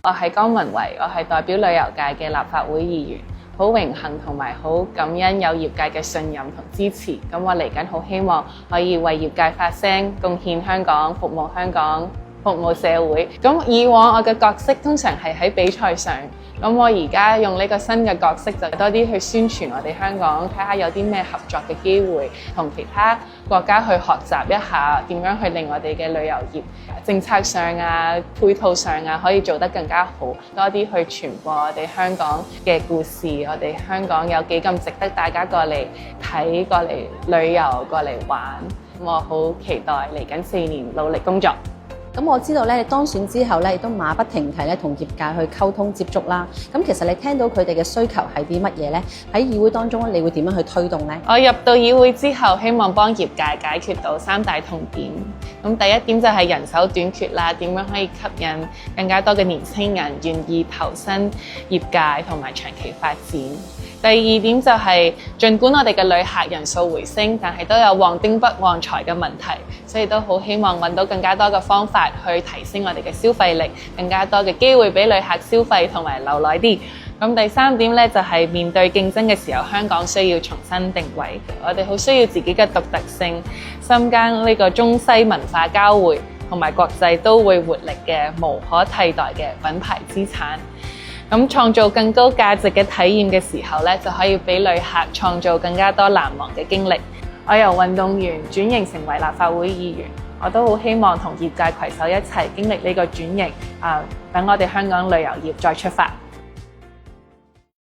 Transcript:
我係江文慧，我係代表旅遊界嘅立法會議員，好榮幸同埋好感恩有業界嘅信任同支持。咁我嚟緊好希望可以為業界發聲，貢獻香港，服務香港，服務社會。咁以往我嘅角色通常係喺比賽上，咁我而家用呢個新嘅角色就多啲去宣傳我哋香港，睇下有啲咩合作嘅機會，同其他國家去學習一下點樣去令我哋嘅旅遊業政策上啊、配套上啊可以做得更加好，多啲去傳播我哋香港嘅故事，我哋香港有幾咁值得大家過嚟睇、過嚟旅遊、過嚟玩。我好期待嚟緊4年努力工作。咁我知道咧，你當選之後咧，亦都馬不停蹄咧同業界去溝通接觸啦。咁其實你聽到佢哋嘅需求係啲乜嘢咧？喺議會當中，你會點樣去推動咧？我入到議會之後，希望幫業界解決到3大痛點。咁第一點就係人手短缺啦，點樣可以吸引更加多嘅年輕人願意投身業界同埋長期發展。第二點就係，儘管我哋嘅旅客人數回升，但係都有旺丁不旺財嘅問題，所以都好希望揾到更加多嘅方法去提升我哋嘅消費力，更加多嘅機會俾旅客消費同埋留耐啲。咁第三點咧就係面對競爭嘅時候，香港需要重新定位，我哋好需要自己嘅獨特性，深耕呢個中西文化交匯同埋國際都會活力嘅無可替代嘅品牌資產。咁創造更高價值嘅體驗嘅時候咧，就可以俾旅客創造更加多難忘嘅經歷。我由運動員轉型成為立法會議員，我都好希望同業界攜手一齊經歷呢個轉型，等我哋香港旅遊業再出發。